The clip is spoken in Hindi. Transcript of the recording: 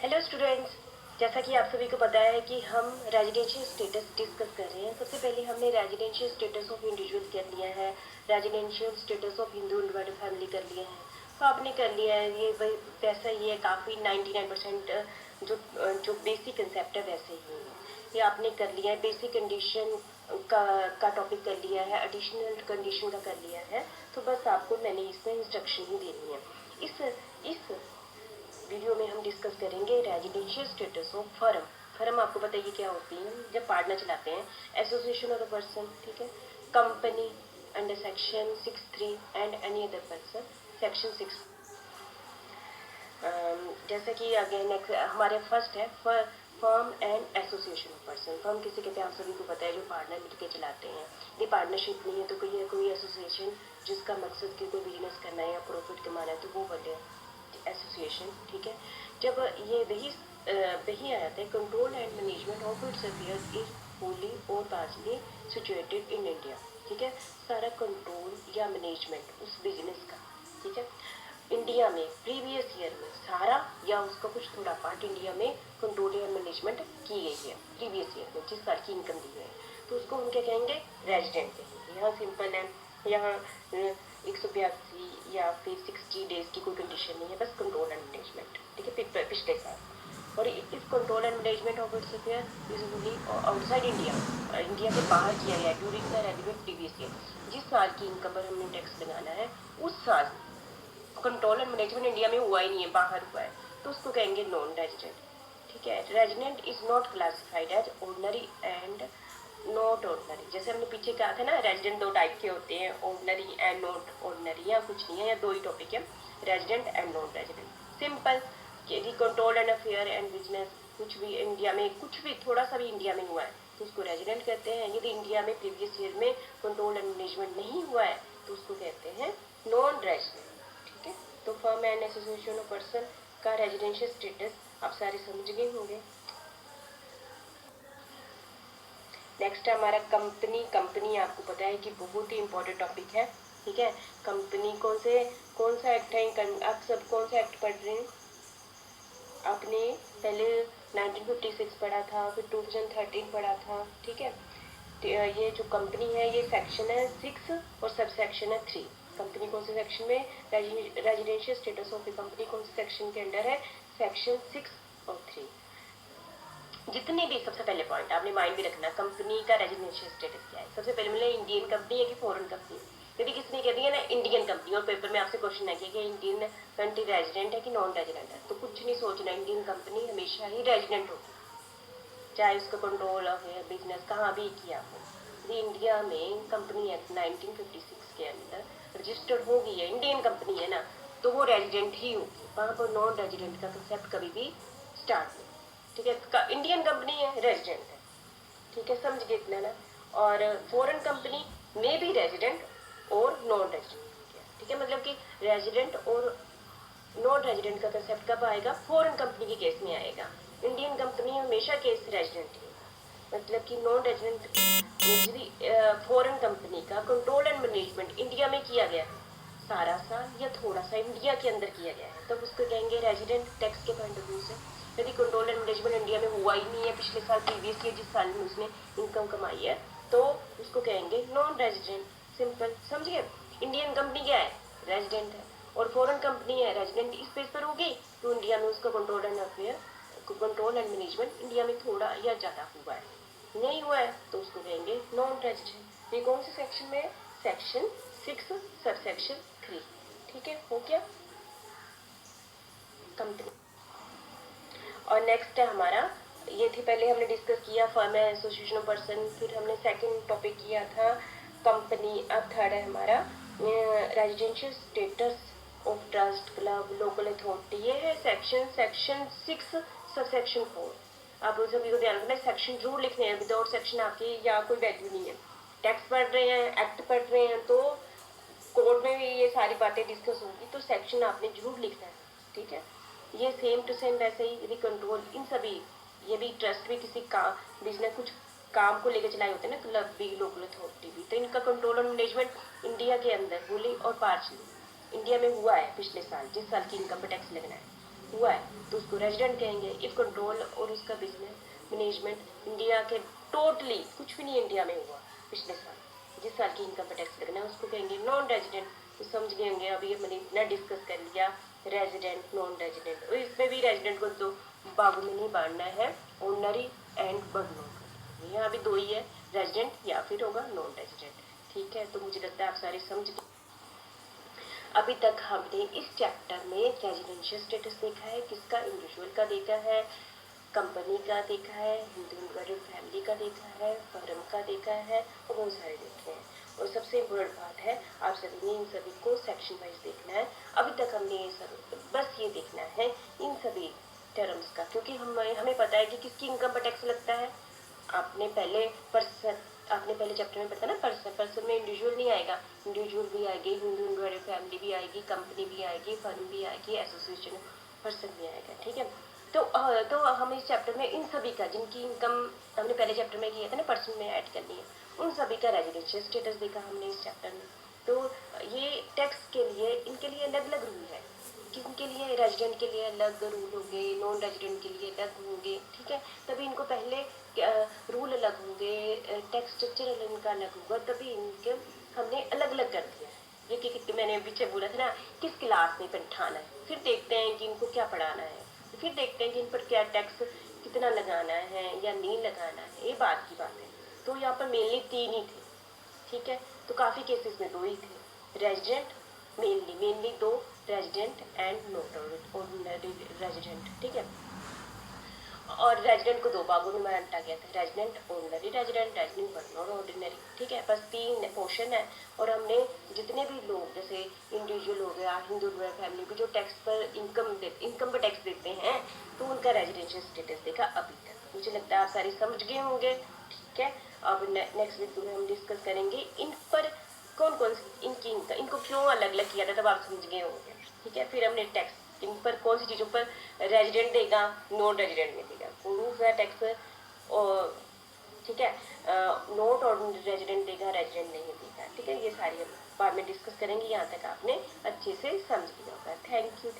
हेलो स्टूडेंट्स, जैसा कि आप सभी को पता है कि हम रेजिडेंशियल स्टेटस डिस्कस कर रहे हैं। सबसे पहले हमने रेजिडेंशियल स्टेटस ऑफ इंडिविजुअल कर लिया है, residential status of Hindu inverted family कर लिया है। तो आपने कर लिया है, ये वैसा ही है, काफ़ी 99% जो बेसिक कंसेप्ट है वैसे ही है। ये आपने कर लिया है। बेसिक कंडीशन का टॉपिक कर लिया है, एडिशनल कंडीशन का कर लिया है। तो बस आपको मैंने इसमें इंस्ट्रक्शन ही देनी है। इस वीडियो में हम डिस्कस करेंगे residential status of firm. Firm आपको पता है क्या होती है, जब पार्टनर चलाते हैं, एसोसिएशन ऑफ द पर्सन, ठीक है। Company under section 6(3) and any other person section 6। जैसे कि अगेन नेक्स्ट हमारे फर्स्ट है firm and association of person. Firm किसे कहते हैं आप सभी को पता है, जो पार्टनर मिलकर चलाते हैं। यदि पार्टनरशिप नहीं है तो कोई एसोसिएशन जिसका मकसद कि कोई बिजनेस करना है या प्रॉफिट कमाना है, तो वो बने एसोसिएशन, ठीक है। जब ये वही आया था, control and management of its affairs is Holi और पार्शली सिचुएटेड इन इंडिया, ठीक है। सारा कंट्रोल या मैनेजमेंट उस बिजनेस का, ठीक है, इंडिया में प्रीवियस ईयर में सारा या उसका कुछ थोड़ा पार्ट इंडिया में कंट्रोल या मैनेजमेंट की गई है प्रीवियस ईयर में, जिस साल की इनकम दी है, तो उसको हम क्या कहेंगे, रेजिडेंट कहेंगे। यहाँ सिंपल है, यहाँ 182 या फिर 60 डेज की कोई कंडीशन नहीं है, बस कंट्रोल एंड मैनेजमेंट, ठीक है, पिछले साल। और इस control and management of its affair is only outside India, India के बाहर किया गया during the relevant previous year. जिस साल की इनकम पर हमने टैक्स लगाना है उस साल कंट्रोल एंड मैनेजमेंट इंडिया में हुआ ही नहीं है, बाहर हुआ है, तो उसको कहेंगे नॉन रेजिडेंट, ठीक है। Resident is not classified as ordinary and not ordinary. जैसे हमने पीछे कहा था ना, रेजिडेंट दो टाइप के होते हैं, ऑर्डिनरी एंड नॉट ऑर्डिनरी। या कुछ नहीं है, या दो ही टॉपिक है, resident and non resident. Simple, यदि control and affair and business कुछ भी इंडिया में, कुछ भी थोड़ा सा भी इंडिया में हुआ है तो उसको रेजिडेंट कहते हैं। यदि इंडिया में प्रीवियस ईयर में कंट्रोल एंड मैनेजमेंट नहीं हुआ है तो उसको कहते हैं नॉन रेजिडेंट, ठीक है। तो firm and association of person का रेजिडेंशियल स्टेटस आप सारे समझ गए होंगे। नेक्स्ट है हमारा कंपनी। कंपनी आपको पता है कि बहुत ही इंपॉर्टेंट टॉपिक है, ठीक है। कंपनी कौन सा एक्ट है, आप सब कौन सा एक्ट पढ़ रहे हैं? आपने पहले 1956 पढ़ा था, फिर 2013 पढ़ा था, ठीक है। ये जो कंपनी है ये सेक्शन है 6 और सब सेक्शन है 3। कंपनी कौन से सेक्शन में, residential status of the company कौन से सेक्शन के अंडर है, सेक्शन 6 और 3। जितने भी, सबसे पहले पॉइंट आपने माइंड में रखना, कंपनी का रेजिडेंशियल स्टेटस क्या है। सबसे पहले मिले इंडियन कंपनी है कि फॉरेन कंपनी। यदि किसने कह दिया ना इंडियन कंपनी और पेपर में आपसे क्वेश्चन है कि इंडियन कंट्री रेजिडेंट है कि नॉन रेजिडेंट है, तो कुछ नहीं सोचना, इंडियन कंपनी हमेशा ही रेजिडेंट होगी, चाहे उसका कंट्रोल है बिजनेस कहाँ भी किया हो। यदि इंडिया में कंपनी एक्ट 1956 के अंदर रजिस्टर्ड हो गई है, इंडियन कंपनी है ना, तो वो रेजिडेंट ही होगी, वहाँ पर नॉन रेजिडेंट का कंसेप्ट कभी भी स्टार्ट नहीं, ठीक है। इंडियन कंपनी है, रेजिडेंट है, ठीक है, समझ गए इतना ना। और फॉरेन कंपनी में भी रेजिडेंट और नॉन रेजिडेंट, ठीक है, मतलब कि रेजिडेंट और नॉन रेजिडेंट का कंसेप्ट कब आएगा, फॉरेन कंपनी के केस में आएगा। इंडियन कंपनी हमेशा केस रेजिडेंट ही होगा, मतलब कि नॉन रेजिडेंट यदि फॉरेन कंपनी का कंट्रोल एंड मैनेजमेंट इंडिया में किया गया है, सारा सा या थोड़ा सा इंडिया के अंदर किया गया है, तब उसको कहेंगे रेजिडेंट टैक्स के पॉइंट ऑफ व्यू से। यदि कंट्रोल एंड मैनेजमेंट इंडिया में हुआ ही नहीं है पिछले साल, प्रीवियस ईयर जिस साल में उसने इनकम कमाई है, तो उसको कहेंगे नॉन रेजिडेंट। सिंपल, समझ गए। इंडियन कंपनी क्या है, रेजिडेंट है, और फॉरेन कंपनी है रेजिडेंट, इस बेस पर होगी, तो इंडिया में उसका control and affair, control and management India में थोड़ा या ज़्यादा हुआ है, नहीं हुआ है तो उसको कहेंगे नॉन रेजिडेंट। ये कौन से सेक्शन में है, सेक्शन 6 सब सेक्शन 3, ठीक है, हो गया कंपनी। और नेक्स्ट है हमारा, ये थी पहले हमने डिस्कस किया फर्म है एसोसिएशन ऑफ पर्सन, फिर हमने सेकंड टॉपिक किया था कंपनी। अब थर्ड है हमारा residential status of trust, club, local authority. ये है सेक्शन 6 सब सेक्शन 4। आप उन सभी को ध्यान रखना, सेक्शन जरूर लिखने हैं, विदाउट सेक्शन आपकी यहाँ कोई वैल्यू नहीं है। टैक्स पढ़ रहे हैं, एक्ट पढ़ रहे हैं, तो कोर्ट में भी ये सारी बातें डिस्कस होगी, तो सेक्शन आपने जरूर लिखना है, ठीक है। ये सेम टू सेम वैसे ही यदि कंट्रोल, इन सभी, ये भी ट्रस्ट भी किसी का बिजनेस कुछ काम को लेकर चलाए होते हैं ना, क्लब भी, लोकल अथॉरिटी भी, तो इनका कंट्रोल और मैनेजमेंट इंडिया के अंदर फुली और पार्शली इंडिया में हुआ है पिछले साल, जिस साल की इनकम पर टैक्स लगना है, हुआ है तो उसको रेजिडेंट कहेंगे। इफ कंट्रोल और उसका बिजनेस मैनेजमेंट इंडिया के टोटली कुछ भी नहीं इंडिया में हुआ पिछले साल, जिस साल की इनकम टैक्स लगना है उसको कहेंगे नॉन रेजिडेंट। तो समझ गए होंगे अभी मैंने इतना डिस्कस कर लिया रेजिडेंट नॉन रेजिडेंट, और इसमें भी रेजिडेंट को तो बागों में नहीं बांटना है, ऑर्डनरी एंड बर्नोट, यहाँ भी दो ही है, रेजिडेंट या फिर होगा नॉन रेजिडेंट। ठीक है, तो मुझे लगता है आप सारे समझ गए। अभी तक हमने इस चैप्टर में रेजिडेंशियल स्टेटस देखा है, किसका, इंडिविजुअल का देखा है, कंपनी का देखा है, हिंदू फैमिली का देखा है, फर्म का देखा है, और बहुत सारे देखे हैं। और सबसे इम्पोर्टेंट बात है आप सभी ने इन सभी को सेक्शन वाइज देखना है। अभी तक हमने ये सब बस ये देखना है इन सभी टर्म्स का, क्योंकि हमें पता है कि किसकी इनकम पर टैक्स लगता है। आपने पहले चैप्टर में पढ़ा ना, पर्सन में इंडिविजुअल नहीं आएगा, इंडिविजुअल भी आएगी, हिंदू फैमिली भी आएगी, कंपनी भी आएगी, फर्म भी आएगी, एसोसिएशन पर्सन भी आएगा। ठीक है, तो हम इस चैप्टर में इन सभी का जिनकी इनकम हमने पहले चैप्टर में किया था ना पर्सन में ऐड करनी है, उन सभी का रेजिडेंशियल स्टेटस देखा हमने इस चैप्टर में। तो ये टैक्स के लिए इनके लिए अलग अलग रूल है, किनके लिए, रेजिडेंट के लिए अलग रूल होंगे, नॉन रेजिडेंट के लिए अलग होंगे। ठीक है, तभी इनको पहले रूल अलग होंगे, टैक्स स्ट्रक्चर इनका अलग होगा, तभी इनके हमने अलग अलग कर दिया है। ये कि मैंने पीछे बोला था ना किस क्लास में बैठाना है, फिर देखते हैं कि इनको क्या पढ़ाना है, फिर देखते हैं कि इन पर क्या टैक्स कितना लगाना है या नहीं लगाना है, ये बात की बात है। तो यहाँ पर मेनली 3 ही थे। ठीक है, तो काफ़ी केसेस में 2 ही थे, resident mainly 2, resident and not ordinary resident. ठीक है, और रेजिडेंट को 2 भागों में बांटा गया था, resident ordinary resident, resident but not ordinary. ठीक है, बस 3 पोर्शन है। और हमने जितने भी लोग जैसे इंडिविजुअल हो गया, हिंदू फैमिली भी जो टैक्स पर इनकम पर टैक्स देते हैं, तो उनका रेजिडेंशियल स्टेटस देखा अभी तक। मुझे लगता है आप सारे समझ गए होंगे। ठीक है, अब नेक्स्ट वीडियो में हम डिस्कस करेंगे इन पर कौन कौन सी इनको क्यों अलग अलग किया था, तब आप समझ गए होंगे। ठीक है, फिर हमने टैक्स इन पर कौन सी चीज़ों पर रेजिडेंट देगा, नॉन रेजिडेंट में देगा, प्रूफ है टैक्स, और ठीक है नोट और रेजिडेंट देगा, रेजिडेंट नहीं देगा। ठीक है, ये सारी हम बाद में डिस्कस करेंगे। यहाँ तक आपने अच्छे से समझ लिया होगा। Thank you.